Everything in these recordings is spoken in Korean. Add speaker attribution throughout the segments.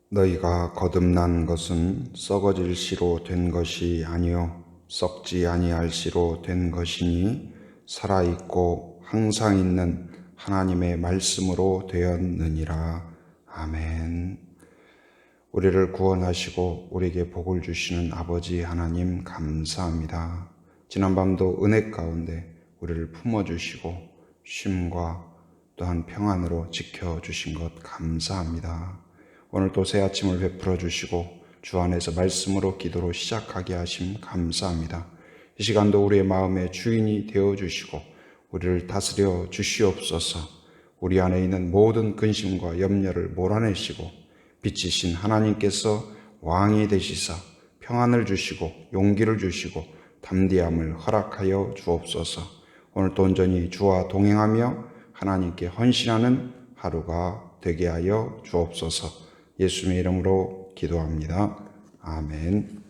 Speaker 1: 너희가 거듭난 것은 썩어질 씨로 된 것이 아니요 썩지 아니할 씨로 된 것이니 살아있고 항상 있는 하나님의 말씀으로 되었느니라. 아멘. 우리를 구원하시고 우리에게 복을 주시는 아버지 하나님 감사합니다. 지난밤도 은혜 가운데 우리를 품어주시고 쉼과 또한 평안으로 지켜주신 것 감사합니다. 오늘 또 새 아침을 베풀어 주시고 주 안에서 말씀으로 기도로 시작하게 하심 감사합니다. 이 시간도 우리의 마음의 주인이 되어주시고 우리를 다스려 주시옵소서. 우리 안에 있는 모든 근심과 염려를 몰아내시고 빛이신 하나님께서 왕이 되시사 평안을 주시고 용기를 주시고 담대함을 허락하여 주옵소서. 오늘도 온전히 주와 동행하며 하나님께 헌신하는 하루가 되게 하여 주옵소서. 예수님의 이름으로 기도합니다. 아멘.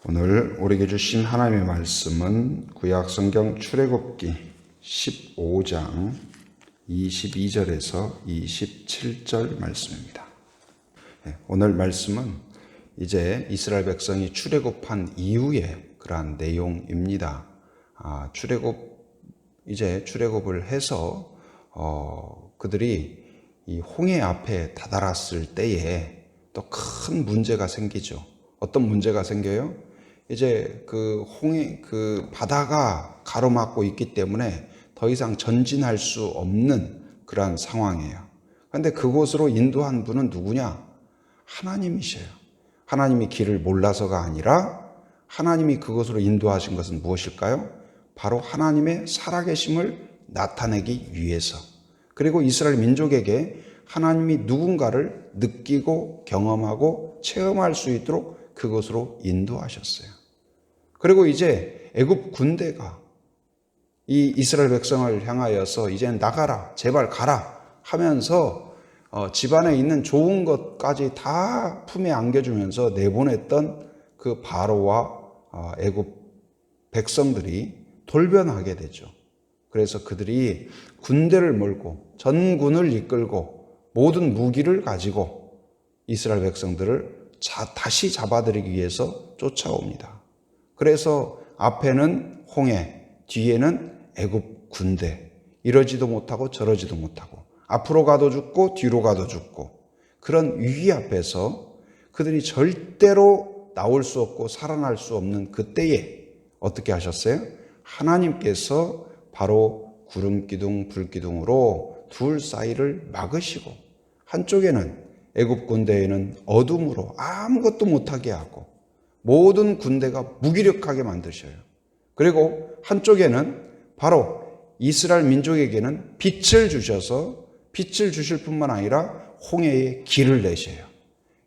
Speaker 1: 오늘 우리에게 주신 하나님의 말씀은 구약성경 출애굽기 15장 22절에서 27절 말씀입니다. 오늘 말씀은 이제 이스라엘 백성이 출애굽한 이후의 그러한 내용입니다. 출애굽을 해서 그들이 이 홍해 앞에 다다랐을 때에 또 큰 문제가 생기죠. 어떤 문제가 생겨요? 이제 그 바다가 가로막고 있기 때문에 더 이상 전진할 수 없는 그러한 상황이에요. 그런데 그곳으로 인도한 분은 누구냐? 하나님이셔요. 하나님이 길을 몰라서가 아니라 하나님이 그곳으로 인도하신 것은 무엇일까요? 바로 하나님의 살아계심을 나타내기 위해서. 그리고 이스라엘 민족에게 하나님이 누군가를 느끼고 경험하고 체험할 수 있도록 그곳으로 인도하셨어요. 그리고 이제 애굽 군대가 이 이스라엘 백성을 향하여서 이제 나가라, 제발 가라 하면서 집안에 있는 좋은 것까지 다 품에 안겨주면서 내보냈던 그 바로와 애굽 백성들이 돌변하게 되죠. 그래서 그들이 군대를 몰고 전군을 이끌고 모든 무기를 가지고 이스라엘 백성들을 다시 잡아들이기 위해서 쫓아옵니다. 그래서 앞에는 홍해, 뒤에는 애굽 군대. 이러지도 못하고 저러지도 못하고 앞으로 가도 죽고 뒤로 가도 죽고 그런 위기 앞에서 그들이 절대로 나올 수 없고 살아날 수 없는 그때에 어떻게 하셨어요? 하나님께서 바로 구름기둥, 불기둥으로 둘 사이를 막으시고 한쪽에는 애굽 군대에는 어둠으로 아무것도 못하게 하고 모든 군대가 무기력하게 만드셔요. 그리고 한쪽에는 바로 이스라엘 민족에게는 빛을 주셔서 빛을 주실 뿐만 아니라 홍해에 길을 내셔요.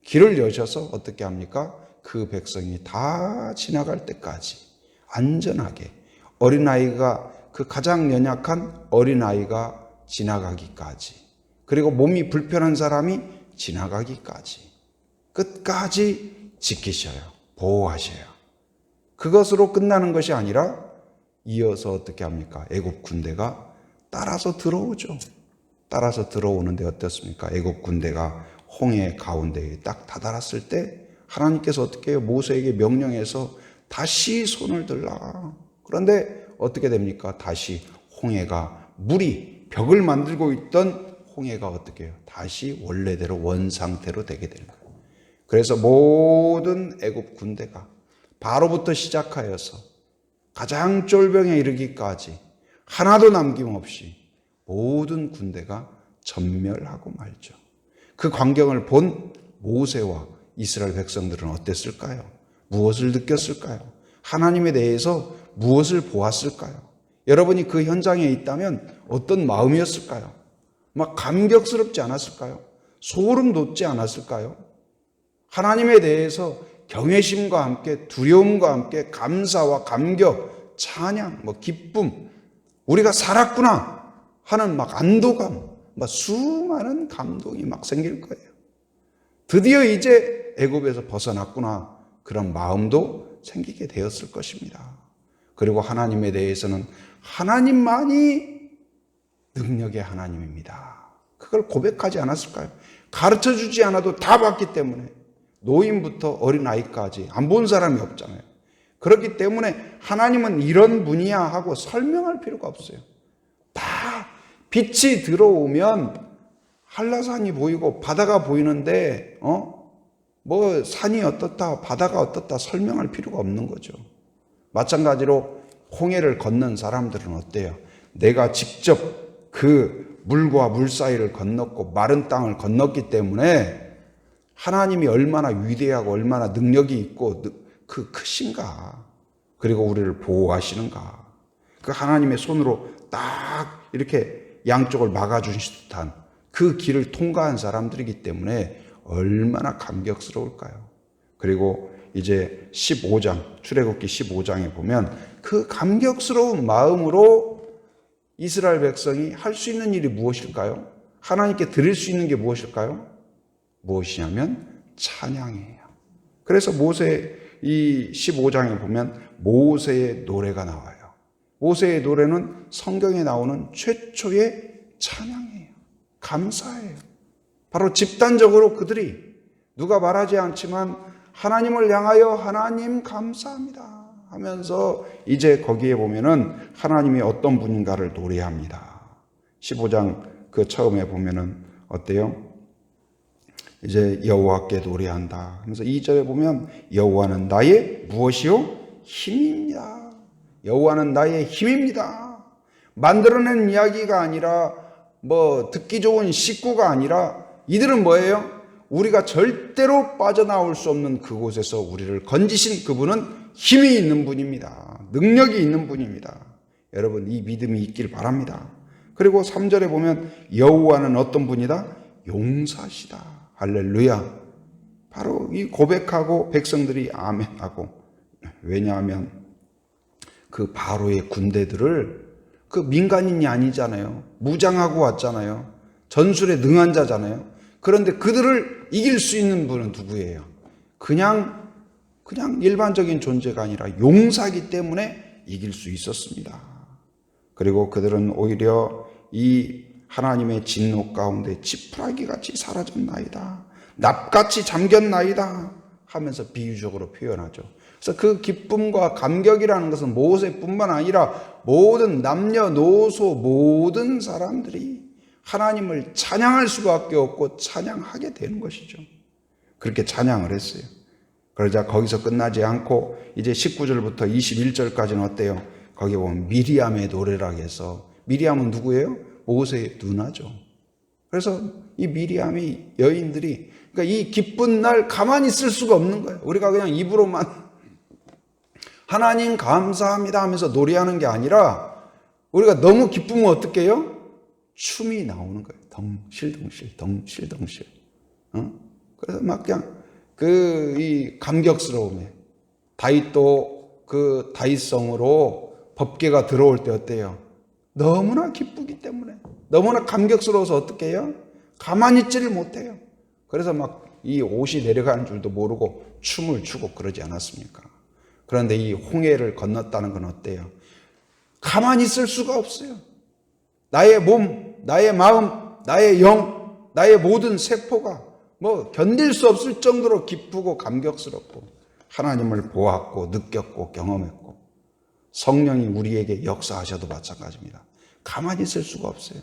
Speaker 1: 길을 여셔서 어떻게 합니까? 그 백성이 다 지나갈 때까지 안전하게 어린아이가 그 가장 연약한 어린아이가 지나가기까지 그리고 몸이 불편한 사람이 지나가기까지 끝까지 지키셔요. 보호하셔요. 그것으로 끝나는 것이 아니라 이어서 어떻게 합니까? 애굽 군대가 따라서 들어오죠. 따라서 들어오는데 어떻습니까? 애굽 군대가 홍해 가운데에 딱 다다랐을 때 하나님께서 어떻게 해요? 모세에게 명령해서 다시 손을 들라. 그런데 어떻게 됩니까? 다시 홍해가 물이 벽을 만들고 있던 홍해가 어떻게 해요? 다시 원래대로 원상태로 되게 되는 거예요. 그래서 모든 애굽 군대가 바로부터 시작하여서 가장 쫄병에 이르기까지 하나도 남김없이 모든 군대가 전멸하고 말죠. 그 광경을 본 모세와 이스라엘 백성들은 어땠을까요? 무엇을 느꼈을까요? 하나님에 대해서 무엇을 보았을까요? 여러분이 그 현장에 있다면 어떤 마음이었을까요? 막 감격스럽지 않았을까요? 소름 돋지 않았을까요? 하나님에 대해서 경외심과 함께 두려움과 함께 감사와 감격, 찬양, 기쁨, 우리가 살았구나 하는 안도감, 수많은 감동이 생길 거예요. 드디어 이제 애굽에서 벗어났구나 그런 마음도 생기게 되었을 것입니다. 그리고 하나님에 대해서는 하나님만이 능력의 하나님입니다. 그걸 고백하지 않았을까요? 가르쳐 주지 않아도 다 봤기 때문에 노인부터 어린아이까지 안 본 사람이 없잖아요. 그렇기 때문에 하나님은 이런 분이야 하고 설명할 필요가 없어요. 다 빛이 들어오면 한라산이 보이고 바다가 보이는데 뭐 산이 어떻다 바다가 어떻다 설명할 필요가 없는 거죠. 마찬가지로 홍해를 건넌 사람들은 어때요? 내가 직접 그 물과 물 사이를 건넜고 마른 땅을 건넜기 때문에 하나님이 얼마나 위대하고 얼마나 능력이 있고 그 크신가, 그리고 우리를 보호하시는가, 그 하나님의 손으로 딱 이렇게 양쪽을 막아주신 듯한 그 길을 통과한 사람들이기 때문에 얼마나 감격스러울까요? 그리고 이제 15장, 출애굽기 15장에 보면 그 감격스러운 마음으로 이스라엘 백성이 할 수 있는 일이 무엇일까요? 하나님께 드릴 수 있는 게 무엇일까요? 무엇이냐면 찬양이에요. 그래서 모세 이 15장에 보면 모세의 노래가 나와요. 모세의 노래는 성경에 나오는 최초의 찬양이에요. 감사예요. 바로 집단적으로 그들이 누가 말하지 않지만 하나님을 향하여 하나님 감사합니다 하면서 이제 거기에 보면은 하나님이 어떤 분인가를 노래합니다. 15장 그 처음에 보면은 어때요? 이제 여호와께 노래한다 하면서 2절에 보면 여호와는 나의 무엇이요? 힘입니다. 여호와는 나의 힘입니다. 만들어낸 이야기가 아니라 뭐 듣기 좋은 식구가 아니라 이들은 뭐예요? 우리가 절대로 빠져나올 수 없는 그곳에서 우리를 건지신 그분은 힘이 있는 분입니다. 능력이 있는 분입니다. 여러분 이 믿음이 있길 바랍니다. 그리고 3절에 보면 여호와는 어떤 분이다? 용사시다. 할렐루야. 바로 이 고백하고 백성들이 아멘하고, 왜냐하면 그 바로의 군대들을 그 민간인이 아니잖아요. 무장하고 왔잖아요. 전술에 능한 자잖아요. 그런데 그들을 이길 수 있는 분은 누구예요? 그냥 일반적인 존재가 아니라 용사이기 때문에 이길 수 있었습니다. 그리고 그들은 오히려 이 하나님의 진노 가운데 지푸라기같이 사라졌나이다, 납같이 잠겼나이다 하면서 비유적으로 표현하죠. 그래서 그 기쁨과 감격이라는 것은 모세뿐만 아니라 모든 남녀노소 모든 사람들이 하나님을 찬양할 수밖에 없고 찬양하게 되는 것이죠. 그렇게 찬양을 했어요. 그러자 거기서 끝나지 않고 이제 19절부터 21절까지는 어때요? 거기에 보면 미리암의 노래라고 해서, 미리암은 누구예요? 모세의 누나죠. 그래서 이 미리암이 여인들이, 그러니까 이 기쁜 날 가만히 있을 수가 없는 거예요. 우리가 그냥 입으로만 하나님 감사합니다 하면서 노래하는 게 아니라 우리가 너무 기쁘면 어떻게 해요? 춤이 나오는 거예요. 덩실덩실 덩실덩실. 그래서 막 그냥 이 감격스러움에, 다윗도 그 다윗성으로 법궤가 들어올 때 어때요? 너무나 기쁘기 때문에, 너무나 감격스러워서 어떻게 해요? 가만히 있지를 못해요. 그래서 막 이 옷이 내려가는 줄도 모르고 춤을 추고 그러지 않았습니까? 그런데 이 홍해를 건넜다는 건 어때요? 가만히 있을 수가 없어요. 나의 몸, 나의 마음, 나의 영, 나의 모든 세포가 뭐 견딜 수 없을 정도로 기쁘고 감격스럽고 하나님을 보았고 느꼈고 경험했고, 성령이 우리에게 역사하셔도 마찬가지입니다. 가만히 있을 수가 없어요.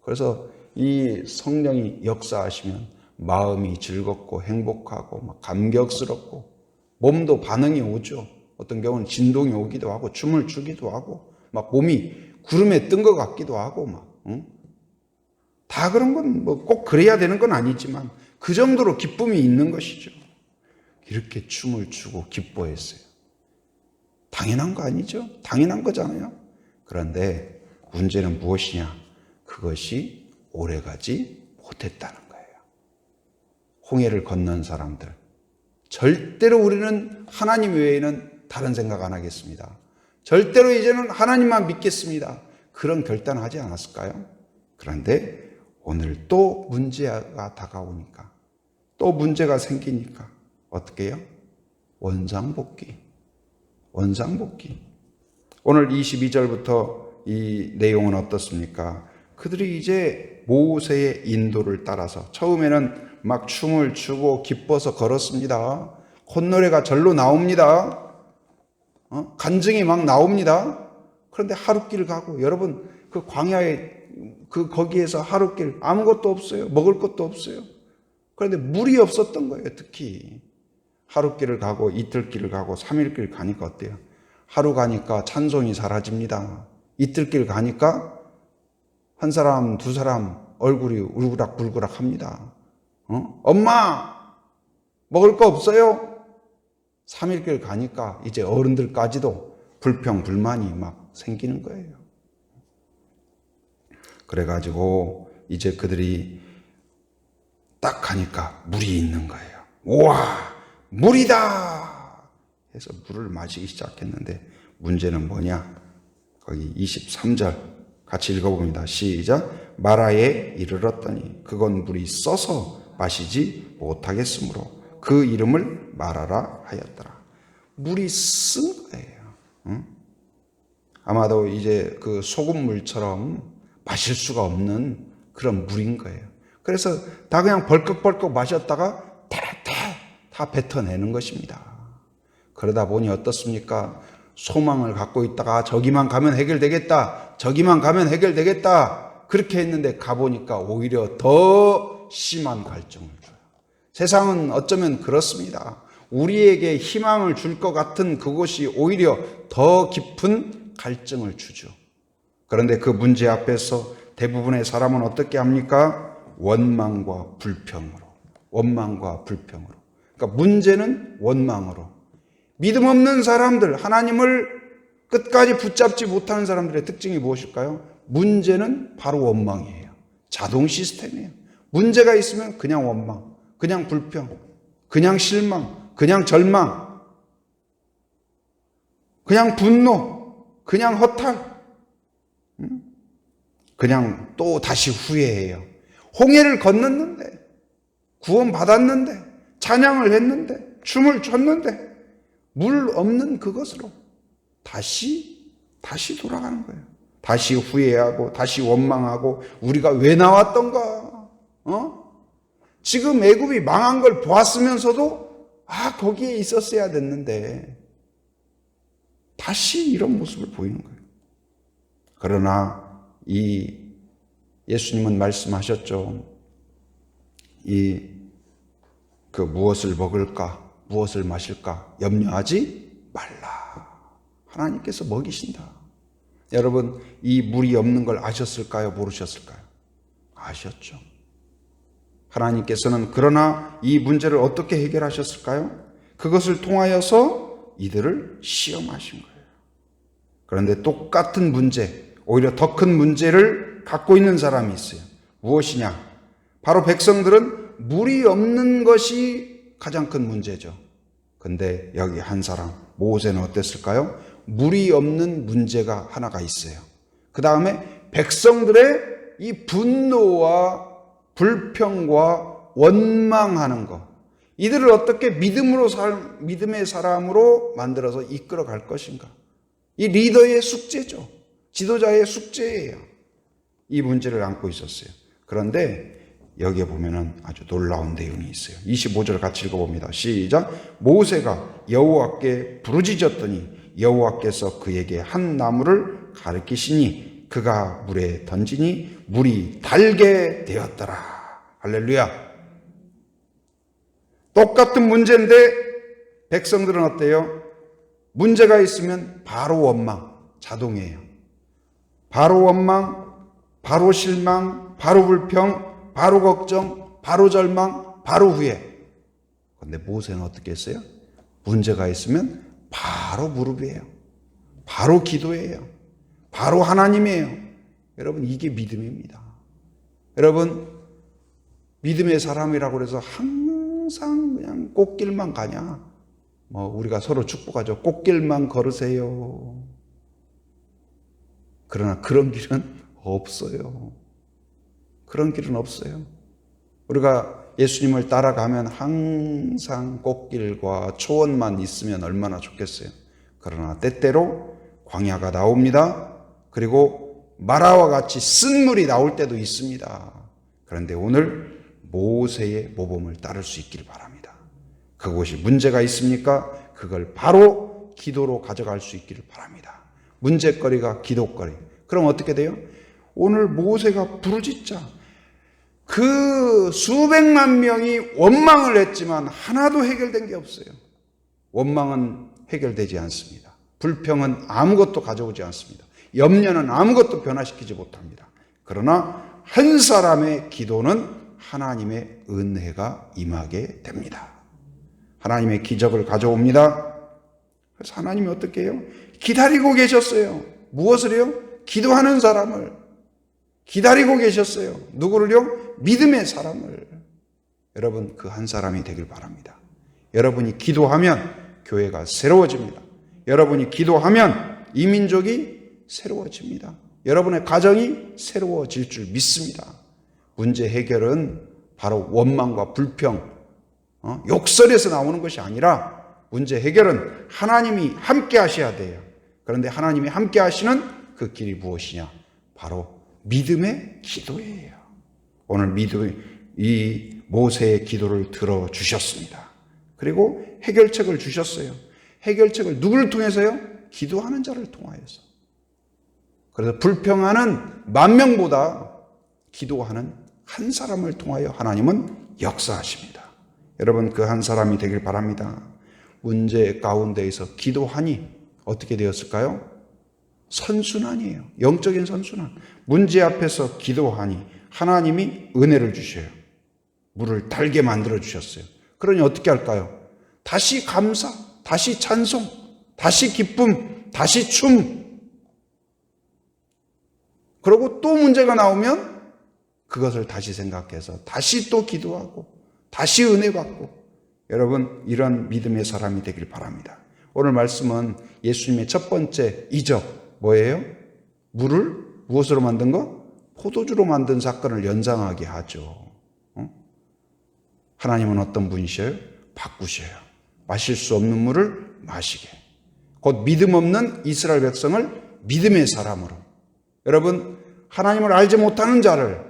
Speaker 1: 그래서 이 성령이 역사하시면 마음이 즐겁고 행복하고 막 감격스럽고 몸도 반응이 오죠. 어떤 경우는 진동이 오기도 하고 춤을 추기도 하고 막 몸이 구름에 뜬 것 같기도 하고 다 그런 건 뭐 꼭 그래야 되는 건 아니지만 그 정도로 기쁨이 있는 것이죠. 이렇게 춤을 추고 기뻐했어요. 당연한 거 아니죠? 당연한 거잖아요. 그런데 문제는 무엇이냐? 그것이 오래가지 못했다는 거예요. 홍해를 건넌 사람들, 절대로 우리는 하나님 외에는 다른 생각 안 하겠습니다. 절대로 이제는 하나님만 믿겠습니다. 그런 결단을 하지 않았을까요? 그런데 오늘 또 문제가 다가오니까, 또 문제가 생기니까 어떻게 해요? 원상복귀. 오늘 22절부터 이 내용은 어떻습니까? 그들이 이제 모세의 인도를 따라서 처음에는 막 춤을 추고 기뻐서 걸었습니다. 콧노래가 절로 나옵니다. 간증이 막 나옵니다. 그런데 하룻길 가고, 여러분 그 광야에 거기에서 하룻길 아무것도 없어요. 먹을 것도 없어요. 그런데 물이 없었던 거예요. 특히 하룻길을 가고 이틀길을 가고 3일길 가니까 어때요? 하루 가니까 찬송이 사라집니다. 이틀길 가니까 한 사람 두 사람 얼굴이 울그락불그락 합니다. 엄마 먹을 거 없어요? 3일길 가니까 이제 어른들까지도 불평불만이 막 생기는 거예요. 그래가지고 이제 그들이 딱 가니까 물이 있는 거예요. 우와, 물이다 해서 물을 마시기 시작했는데 문제는 뭐냐? 거기 23절 같이 읽어봅니다. 시작. 마라에 이르렀더니 그건 물이 써서 마시지 못하겠으므로 그 이름을 마라라 하였더라. 물이 쓴 거예요. 아마도 이제 그 소금물처럼 마실 수가 없는 그런 물인 거예요. 그래서 다 그냥 벌컥벌컥 마셨다가 다 뱉어내는 것입니다. 그러다 보니 어떻습니까? 소망을 갖고 있다가 저기만 가면 해결되겠다, 저기만 가면 해결되겠다 그렇게 했는데 가보니까 오히려 더 심한 갈증을 줘요. 세상은 어쩌면 그렇습니다. 우리에게 희망을 줄 것 같은 그것이 오히려 더 깊은 갈증을 주죠. 그런데 그 문제 앞에서 대부분의 사람은 어떻게 합니까? 원망과 불평으로. 원망과 불평으로. 그러니까 문제는 원망으로. 믿음 없는 사람들, 하나님을 끝까지 붙잡지 못하는 사람들의 특징이 무엇일까요? 문제는 바로 원망이에요. 자동 시스템이에요. 문제가 있으면 그냥 원망, 그냥 불평, 그냥 실망, 그냥 절망, 그냥 분노, 그냥 허탈, 그냥 또 다시 후회해요. 홍해를 건넜는데, 구원 받았는데, 찬양을 했는데, 춤을 췄는데, 물 없는 그것으로 다시 돌아가는 거예요. 다시 후회하고, 다시 원망하고, 우리가 왜 나왔던가? 지금 애굽이 망한 걸 보았으면서도, 거기에 있었어야 됐는데, 다시 이런 모습을 보이는 거예요. 그러나, 예수님은 말씀하셨죠. 무엇을 먹을까, 무엇을 마실까 염려하지 말라. 하나님께서 먹이신다. 여러분, 이 물이 없는 걸 아셨을까요? 모르셨을까요? 아셨죠. 하나님께서는 그러나 이 문제를 어떻게 해결하셨을까요? 그것을 통하여서 이들을 시험하신 거예요. 그런데 똑같은 문제, 오히려 더 큰 문제를 갖고 있는 사람이 있어요. 무엇이냐? 바로 백성들은 물이 없는 것이 가장 큰 문제죠. 근데 여기 한 사람, 모세는 어땠을까요? 물이 없는 문제가 하나가 있어요. 그 다음에 백성들의 이 분노와 불평과 원망하는 것, 이들을 어떻게 믿음의 사람으로 만들어서 이끌어 갈 것인가? 이 리더의 숙제죠. 지도자의 숙제예요. 이 문제를 안고 있었어요. 그런데 여기에 보면은 아주 놀라운 내용이 있어요. 25절 같이 읽어봅니다. 시작. 모세가 여호와께 부르짖었더니 여호와께서 그에게 한 나무를 가리키시니 그가 물에 던지니 물이 달게 되었더라. 할렐루야. 똑같은 문제인데 백성들은 어때요? 문제가 있으면 바로 원망, 자동이에요. 바로 원망, 바로 실망, 바로 불평, 바로 걱정, 바로 절망, 바로 후회. 그런데 모세는 어떻게 했어요? 문제가 있으면 바로 무릎이에요. 바로 기도예요. 바로 하나님이에요. 여러분, 이게 믿음입니다. 여러분, 믿음의 사람이라고 해서 항상 그냥 꽃길만 가냐? 우리가 서로 축복하죠. 꽃길만 걸으세요. 그러나 그런 길은 없어요. 그런 길은 없어요. 우리가 예수님을 따라가면 항상 꽃길과 초원만 있으면 얼마나 좋겠어요. 그러나 때때로 광야가 나옵니다. 그리고 마라와 같이 쓴 물이 나올 때도 있습니다. 그런데 오늘 모세의 모범을 따를 수 있기를 바랍니다. 그곳이 문제가 있습니까? 그걸 바로 기도로 가져갈 수 있기를 바랍니다. 문제거리가 기도거리. 그럼 어떻게 돼요? 오늘 모세가 부르짖자 그 수백만 명이 원망을 했지만 하나도 해결된 게 없어요. 원망은 해결되지 않습니다. 불평은 아무것도 가져오지 않습니다. 염려는 아무것도 변화시키지 못합니다. 그러나 한 사람의 기도는 하나님의 은혜가 임하게 됩니다. 하나님의 기적을 가져옵니다. 그래서 하나님이 어떻게 해요? 기다리고 계셨어요. 무엇을요? 기도하는 사람을 기다리고 계셨어요. 누구를요? 믿음의 사람을. 여러분, 그 한 사람이 되길 바랍니다. 여러분이 기도하면 교회가 새로워집니다. 여러분이 기도하면 이 민족이 새로워집니다. 여러분의 가정이 새로워질 줄 믿습니다. 문제 해결은 바로 원망과 불평, 욕설에서 나오는 것이 아니라 문제 해결은 하나님이 함께 하셔야 돼요. 그런데 하나님이 함께 하시는 그 길이 무엇이냐? 바로 믿음의 기도예요. 오늘 이 모세의 기도를 들어주셨습니다. 그리고 해결책을 주셨어요. 해결책을 누구를 통해서요? 기도하는 자를 통하여서. 그래서 불평하는 10,000명보다 기도하는 한 사람을 통하여 하나님은 역사하십니다. 여러분, 그 한 사람이 되길 바랍니다. 문제 가운데에서 기도하니 어떻게 되었을까요? 선순환이에요. 영적인 선순환. 문제 앞에서 기도하니 하나님이 은혜를 주셔요. 물을 달게 만들어 주셨어요. 그러니 어떻게 할까요? 다시 감사, 다시 찬송, 다시 기쁨, 다시 춤. 그리고 또 문제가 나오면 그것을 다시 생각해서 다시 또 기도하고 다시 은혜 받고. 여러분, 이런 믿음의 사람이 되길 바랍니다. 오늘 말씀은 예수님의 첫 번째 이적 뭐예요? 물을 무엇으로 만든 거? 포도주로 만든 사건을 연상하게 하죠. 하나님은 어떤 분이셔요? 바꾸셔요. 마실 수 없는 물을 마시게. 곧 믿음 없는 이스라엘 백성을 믿음의 사람으로. 여러분, 하나님을 알지 못하는 자를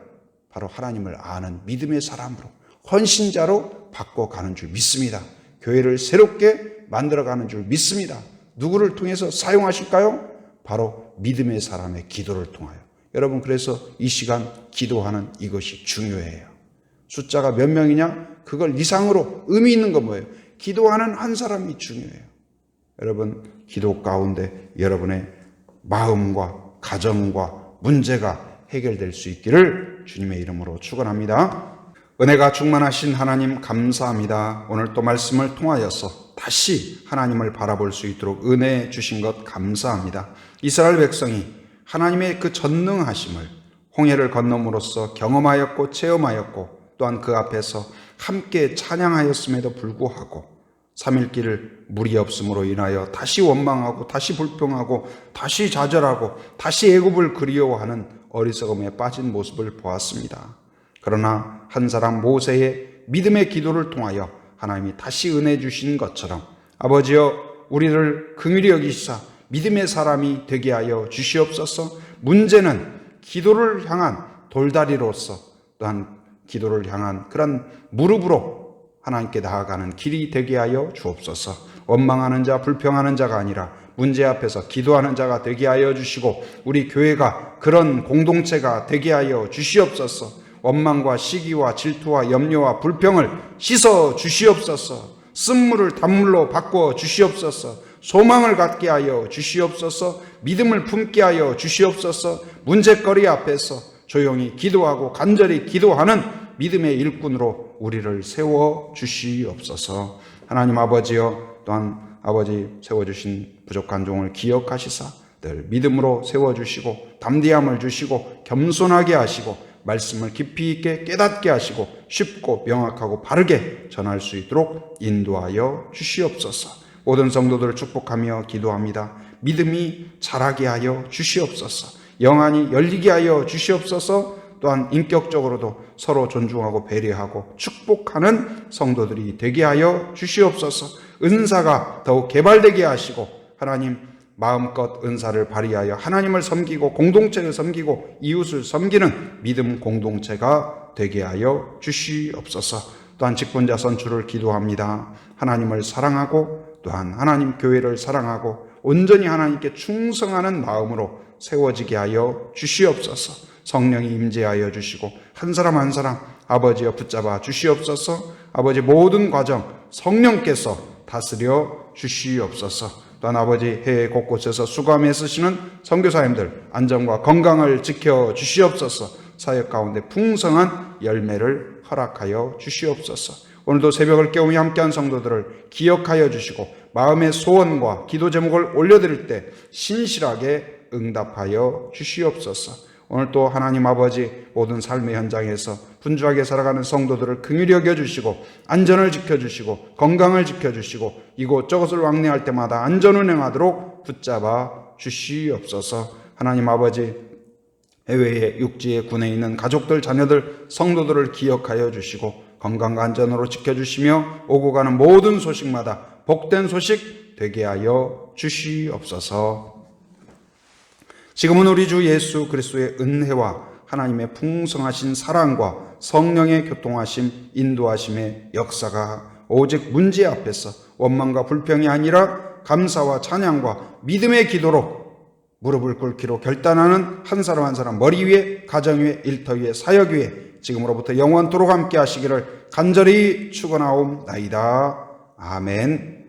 Speaker 1: 바로 하나님을 아는 믿음의 사람으로, 헌신자로 바꿔가는 줄 믿습니다. 교회를 새롭게 만들어가는 줄 믿습니다. 누구를 통해서 사용하실까요? 바로 믿음의 사람의 기도를 통하여. 여러분, 그래서 이 시간 기도하는 이것이 중요해요. 숫자가 몇 명이냐? 그걸 이상으로 의미 있는 건 뭐예요? 기도하는 한 사람이 중요해요. 여러분, 기도 가운데 여러분의 마음과 가정과 문제가 해결될 수 있기를 주님의 이름으로 축원합니다. 은혜가 충만하신 하나님 감사합니다. 오늘 또 말씀을 통하여서 다시 하나님을 바라볼 수 있도록 은혜 주신 것 감사합니다. 이스라엘 백성이 하나님의 그 전능하심을 홍해를 건너므로써 경험하였고 체험하였고 또한 그 앞에서 함께 찬양하였음에도 불구하고 3일길을 물이 없음으로 인하여 다시 원망하고 다시 불평하고 다시 좌절하고 다시 애굽을 그리워하는 어리석음에 빠진 모습을 보았습니다. 그러나 한 사람 모세의 믿음의 기도를 통하여 하나님이 다시 은혜 주신 것처럼 아버지여 우리를 긍휼히 여기시사 믿음의 사람이 되게 하여 주시옵소서. 문제는 기도를 향한 돌다리로서 또한 기도를 향한 그런 무릎으로 하나님께 나아가는 길이 되게 하여 주옵소서. 원망하는 자, 불평하는 자가 아니라 문제 앞에서 기도하는 자가 되게 하여 주시고 우리 교회가 그런 공동체가 되게 하여 주시옵소서. 원망과 시기와 질투와 염려와 불평을 씻어 주시옵소서. 쓴물을 단물로 바꿔 주시옵소서. 소망을 갖게 하여 주시옵소서. 믿음을 품게 하여 주시옵소서. 문제거리 앞에서 조용히 기도하고 간절히 기도하는 믿음의 일꾼으로 우리를 세워 주시옵소서. 하나님 아버지여, 또한 아버지 세워주신 부족한 종을 기억하시사 늘 믿음으로 세워주시고 담대함을 주시고 겸손하게 하시고 말씀을 깊이 있게 깨닫게 하시고 쉽고 명확하고 바르게 전할 수 있도록 인도하여 주시옵소서. 모든 성도들을 축복하며 기도합니다. 믿음이 자라게 하여 주시옵소서. 영안이 열리게 하여 주시옵소서. 또한 인격적으로도 서로 존중하고 배려하고 축복하는 성도들이 되게 하여 주시옵소서. 은사가 더욱 개발되게 하시고 하나님 마음껏 은사를 발휘하여 하나님을 섬기고 공동체를 섬기고 이웃을 섬기는 믿음 공동체가 되게 하여 주시옵소서. 또한 직분자 선출을 기도합니다. 하나님을 사랑하고 또한 하나님 교회를 사랑하고 온전히 하나님께 충성하는 마음으로 세워지게 하여 주시옵소서. 성령이 임재하여 주시고 한 사람 한 사람 아버지여 붙잡아 주시옵소서. 아버지 모든 과정 성령께서 다스려 주시옵소서. 또한 아버지 해외 곳곳에서 수고하며 쓰시는 선교사님들 안전과 건강을 지켜 주시옵소서. 사역 가운데 풍성한 열매를 허락하여 주시옵소서. 오늘도 새벽을 깨우며 함께한 성도들을 기억하여 주시고 마음의 소원과 기도 제목을 올려드릴 때 신실하게 응답하여 주시옵소서. 오늘 또 하나님 아버지 모든 삶의 현장에서 분주하게 살아가는 성도들을 긍휼히 여겨주시고 안전을 지켜주시고 건강을 지켜주시고 이곳저곳을 왕래할 때마다 안전운행하도록 붙잡아 주시옵소서. 하나님 아버지 해외에 육지에 군에 있는 가족들 자녀들 성도들을 기억하여 주시고 건강과 안전으로 지켜주시며 오고 가는 모든 소식마다 복된 소식 되게 하여 주시옵소서. 지금은 우리 주 예수 그리스도의 은혜와 하나님의 풍성하신 사랑과 성령의 교통하심 인도하심의 역사가 오직 문제 앞에서 원망과 불평이 아니라 감사와 찬양과 믿음의 기도로 무릎을 꿇기로 결단하는 한 사람 한 사람 머리 위에 가정 위에 일터 위에 사역 위에 지금으로부터 영원토록 함께 하시기를 간절히 축원하옵나이다. 아멘.